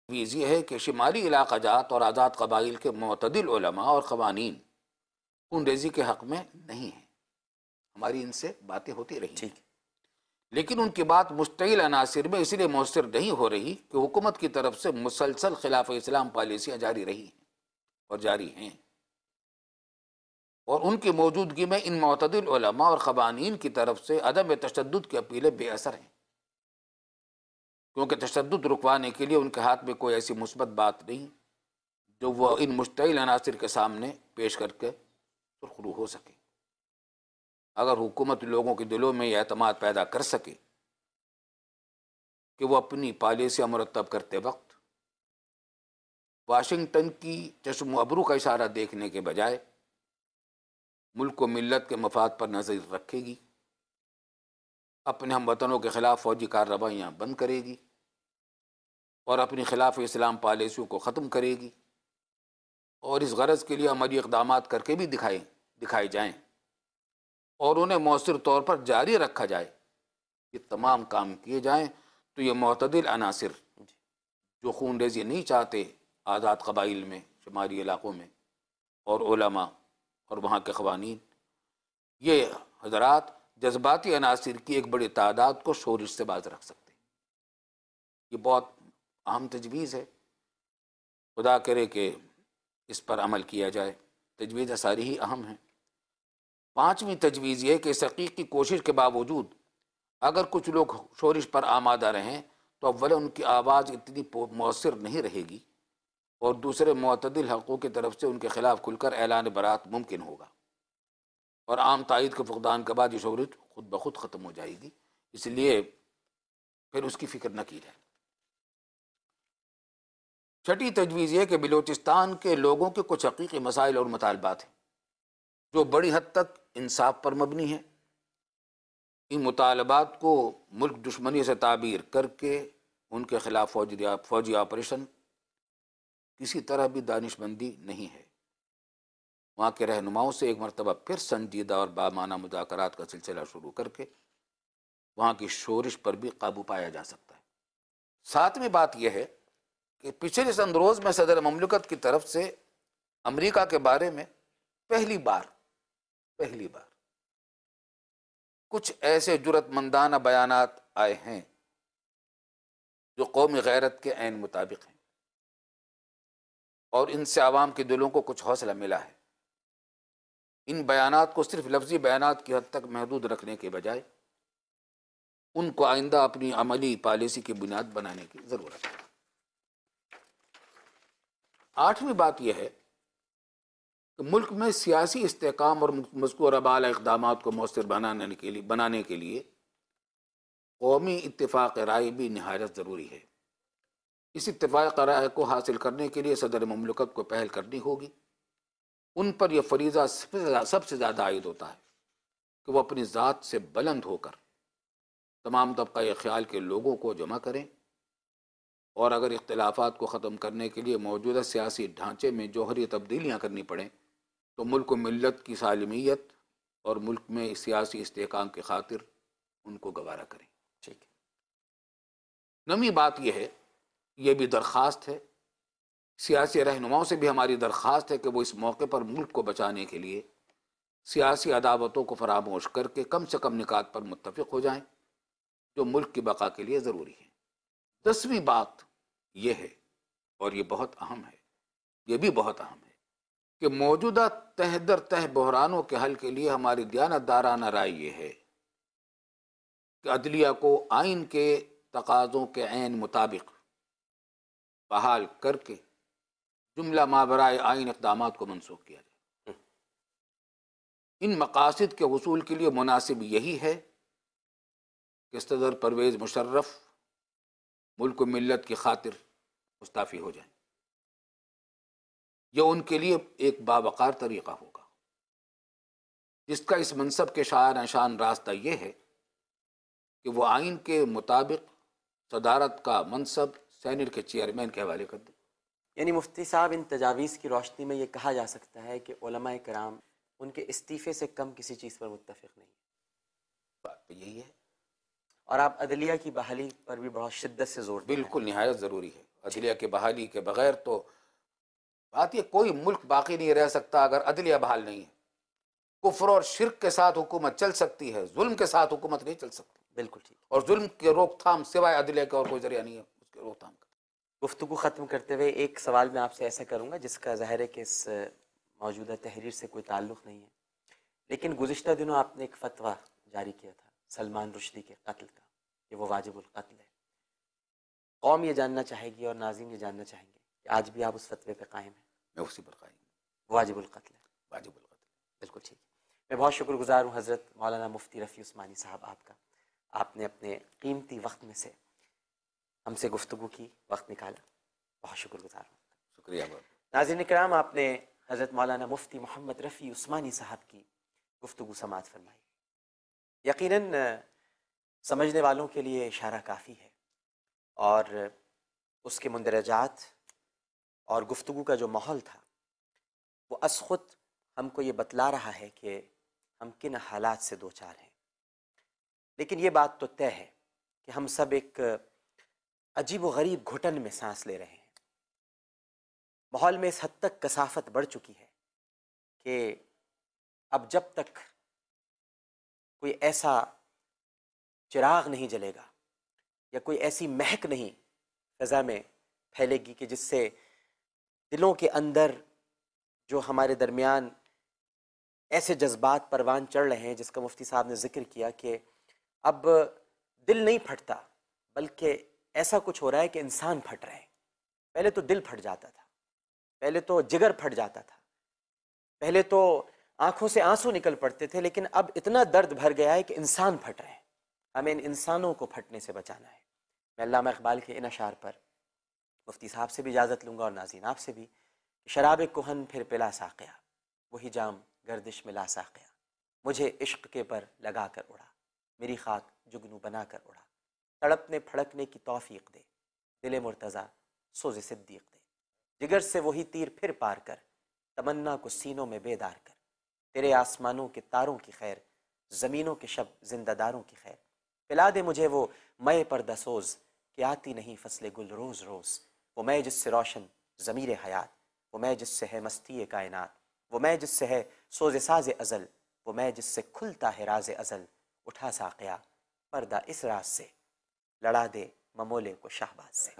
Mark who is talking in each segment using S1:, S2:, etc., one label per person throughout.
S1: تجویز یہ ہے کہ شمالی علاقہ جات اور آزاد قبائل کے معتدل علماء اور قوانین خون ریزی کے حق میں نہیں ہیں. ہماری ان سے باتیں ہوتی رہی ہیں، لیکن ان کی بات مشتعل عناصر میں اس لیے مؤثر نہیں ہو رہی کہ حکومت کی طرف سے مسلسل خلاف اسلام پالیسیاں جاری رہی ہیں اور جاری ہیں، اور ان کی موجودگی میں ان معتدل علماء اور قوانین کی طرف سے عدم تشدد کی اپیلیں بے اثر ہیں، کیونکہ تشدد رکوانے کے لیے ان کے ہاتھ میں کوئی ایسی مثبت بات نہیں جو وہ ان مشتعل عناصر کے سامنے پیش کر کے سرخرو ہو سکے. اگر حکومت لوگوں کے دلوں میں یہ اعتماد پیدا کر سکے کہ وہ اپنی پالیسیاں مرتب کرتے وقت واشنگٹن کی چشم و ابرو کا اشارہ دیکھنے کے بجائے ملک و ملت کے مفاد پر نظر رکھے گی، اپنے ہم وطنوں کے خلاف فوجی کارروائیاں بند کرے گی اور اپنی خلاف اسلام پالیسیوں کو ختم کرے گی، اور اس غرض کے لیے عملی اقدامات کر کے بھی دکھائے جائیں اور انہیں مؤثر طور پر جاری رکھا جائے، یہ تمام کام کیے جائیں، تو یہ معتدل عناصر جو خون ریزی نہیں چاہتے آزاد قبائل میں، شمالی علاقوں میں، اور علماء اور وہاں کے قوانین، یہ حضرات جذباتی عناصر کی ایک بڑی تعداد کو شورش سے باز رکھ سکتے ہیں. یہ بہت اہم تجویز ہے، خدا کرے کہ اس پر عمل کیا جائے. تجویز ساری ہی اہم ہیں. پانچویں تجویز یہ کہ اس حقیقی کوشش کے باوجود اگر کچھ لوگ شورش پر آمادہ رہیں تو اولا ان کی آواز اتنی مؤثر نہیں رہے گی، اور دوسرے معتدل حقوق کی طرف سے ان کے خلاف کھل کر اعلان برات ممکن ہوگا، اور عام تائید کے فقدان کے بعد یہ شورش خود بخود ختم ہو جائے گی. اس لیے پھر اس کی فکر نہ کی جائے. چھٹی تجویز یہ کہ بلوچستان کے لوگوں کے کچھ حقیقی مسائل اور مطالبات ہیں جو بڑی حد تک انصاف پر مبنی ہیں. ان مطالبات کو ملک دشمنی سے تعبیر کر کے ان کے خلاف فوجی آپریشن کسی طرح بھی دانش مندی نہیں ہے. وہاں کے رہنماؤں سے ایک مرتبہ پھر سنجیدہ اور بامعنی مذاکرات کا سلسلہ شروع کر کے وہاں کی شورش پر بھی قابو پایا جا سکتا ہے. ساتویں بات یہ ہے کہ پچھلے چند روز میں صدر مملکت کی طرف سے امریکہ کے بارے میں پہلی بار کچھ ایسے جرأت مندانہ بیانات آئے ہیں جو قومی غیرت کے عین مطابق ہیں، اور ان سے عوام کے دلوں کو کچھ حوصلہ ملا ہے. ان بیانات کو صرف لفظی بیانات کی حد تک محدود رکھنے کے بجائے ان کو آئندہ اپنی عملی پالیسی کی بنیاد بنانے کی ضرورت ہے. آٹھویں بات یہ ہے کہ ملک میں سیاسی استحکام اور مذکورہ بالا اقدامات کو مؤثر بنانے کے لیے قومی اتفاق رائے بھی نہایت ضروری ہے. اس اتفاق رائے کو حاصل کرنے کے لیے صدر مملکت کو پہل کرنی ہوگی. ان پر یہ فریضہ سب سے زیادہ عائد ہوتا ہے کہ وہ اپنی ذات سے بلند ہو کر تمام طبقہ خیال کے لوگوں کو جمع کریں، اور اگر اختلافات کو ختم کرنے کے لیے موجودہ سیاسی ڈھانچے میں جوہری تبدیلیاں کرنی پڑیں تو ملک و ملت کی سالمیت اور ملک میں سیاسی استحکام کی خاطر ان کو گوارا کریں. ٹھیک ہے. نویں بات یہ ہے، یہ بھی درخواست ہے، سیاسی رہنماؤں سے بھی ہماری درخواست ہے کہ وہ اس موقع پر ملک کو بچانے کے لیے سیاسی عداوتوں کو فراموش کر کے کم سے کم نکات پر متفق ہو جائیں جو ملک کی بقا کے لیے ضروری ہے. 10ویں بات یہ ہے، اور یہ بہت اہم ہے، یہ بھی بہت اہم ہے، کہ موجودہ تہ در تہ بحرانوں کے حل کے لیے ہماری دیانتدارانہ رائے یہ ہے کہ عدلیہ کو آئین کے تقاضوں کے عین مطابق بحال کر کے جملہ ماورائے آئین اقدامات کو منسوخ کیا جائے. ان مقاصد کے حصول کے لیے مناسب یہی ہے کہ صدر پرویز مشرف ملک و ملت کی خاطر مستعفی ہو جائیں. یہ ان کے لیے ایک باوقار طریقہ ہوگا، جس کا اس منصب کے شاعر شان راستہ یہ ہے کہ وہ آئین کے مطابق صدارت کا منصب سینٹ کے چیئرمین کے حوالے کر دیں.
S2: یعنی مفتی صاحب، ان تجاویز کی روشنی میں یہ کہا جا سکتا ہے کہ علماء کرام ان کے استعفے سے کم کسی چیز پر متفق نہیں.
S1: بات یہی ہے،
S2: اور آپ عدلیہ کی بحالی پر بھی بہت شدت سے زور دیں.
S1: بالکل نہایت ضروری ہے. عدلیہ کی بحالی کے بغیر تو بات یہ کوئی ملک باقی نہیں رہ سکتا اگر عدلیہ بحال نہیں ہے۔ کفر اور شرک کے ساتھ حکومت چل سکتی ہے، ظلم کے ساتھ حکومت نہیں چل سکتی،
S2: بالکل ٹھیک۔
S1: اور ظلم کی روک تھام سوائے عدلیہ کا اور کوئی ذریعہ نہیں ہے اس کے روک تھام کا۔
S2: گفتگو ختم کرتے ہوئے ایک سوال میں آپ سے ایسا کروں گا جس کا ظاہر ہے کہ اس موجودہ تحریر سے کوئی تعلق نہیں ہے، لیکن گزشتہ دنوں آپ نے ایک فتویٰ جاری کیا تھا سلمان رشدی کے قتل کا کہ وہ واجب القتل ہے۔ قوم یہ جاننا چاہے گی اور ناظرین یہ جاننا چاہیں گے کہ آج بھی آپ اس فتوے پہ قائم ہیں؟
S1: میں اسی پر قائم ہوں،
S2: واجب القتل ہے،
S1: واجب القتل۔
S2: بالکل ٹھیک۔ میں بہت شکر گزار ہوں حضرت مولانا مفتی رفیع عثمانی صاحب آپ کا، آپ نے اپنے قیمتی وقت میں سے ہم سے گفتگو کی، وقت نکالا، بہت شکر گزار ہوں۔
S1: شکریہ بہت۔
S2: ناظرین کرام، آپ نے حضرت مولانا مفتی محمد رفیع عثمانی صاحب کی گفتگو سماعت فرمائی۔ یقیناً سمجھنے والوں کے لیے اشارہ کافی ہے، اور اس کے مندرجات اور گفتگو کا جو ماحول تھا وہ از خود ہم کو یہ بتلا رہا ہے کہ ہم کن حالات سے دوچار ہیں۔ لیکن یہ بات تو طے ہے کہ ہم سب ایک عجیب و غریب گھٹن میں سانس لے رہے ہیں۔ ماحول میں اس حد تک کثافت بڑھ چکی ہے کہ اب جب تک کوئی ایسا چراغ نہیں جلے گا یا کوئی ایسی مہک نہیں فضا میں پھیلے گی کہ جس سے دلوں کے اندر جو ہمارے درمیان ایسے جذبات پروان چڑھ رہے ہیں جس کا مفتی صاحب نے ذکر کیا کہ اب دل نہیں پھٹتا بلکہ ایسا کچھ ہو رہا ہے کہ انسان پھٹ رہے ہیں۔ پہلے تو دل پھٹ جاتا تھا، پہلے تو جگر پھٹ جاتا تھا، پہلے تو آنکھوں سے آنسو نکل پڑتے تھے، لیکن اب اتنا درد بھر گیا ہے کہ انسان پھٹ رہے ہیں۔ ہمیں ان انسانوں کو پھٹنے سے بچانا ہے۔ میں علامہ اقبال کے ان اشعار پر مفتی صاحب سے بھی اجازت لوں گا اور ناظرین آپ سے بھی۔ شراب کہن پھر پلا ساقیا، وہی جام گردش میں لا ساقیا، مجھے عشق کے پر لگا کر اڑا، میری خاک جگنو بنا کر اڑا، تڑپنے پھڑکنے کی توفیق دے، دل مرتضیٰ سوز صدیق دے، جگر سے وہی تیر پھر پار کر، تمنا کو سینوں میں بیدار کر، تیرے آسمانوں کے تاروں کی خیر، زمینوں کے شب زندہ داروں کی خیر، پلا دے مجھے وہ مے پردہ سوز کہ آتی نہیں فصل گل روز روز، وہ میں جس سے روشن ضمیر حیات، وہ میں جس سے ہے مستی کائنات، وہ میں جس سے ہے سوز ساز ازل، وہ میں جس سے کھلتا ہے راز ازل، اٹھا ساقیا پردہ اس راز سے، لڑا دے ممولے کو شہباز سے۔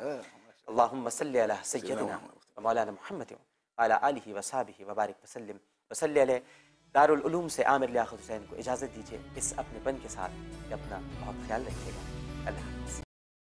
S2: اللہم صلی علی سیدنا مولانا محمد وعلی آلہ وصحبہ وبارک وسلم وصلی علیہ۔ دارالعلوم سے عامر لیاقت حسین کو اجازت دیجیے اس اپنے پن کے ساتھ کہ اپنا بہت خیال رکھیے گا۔ اللہ حافظ۔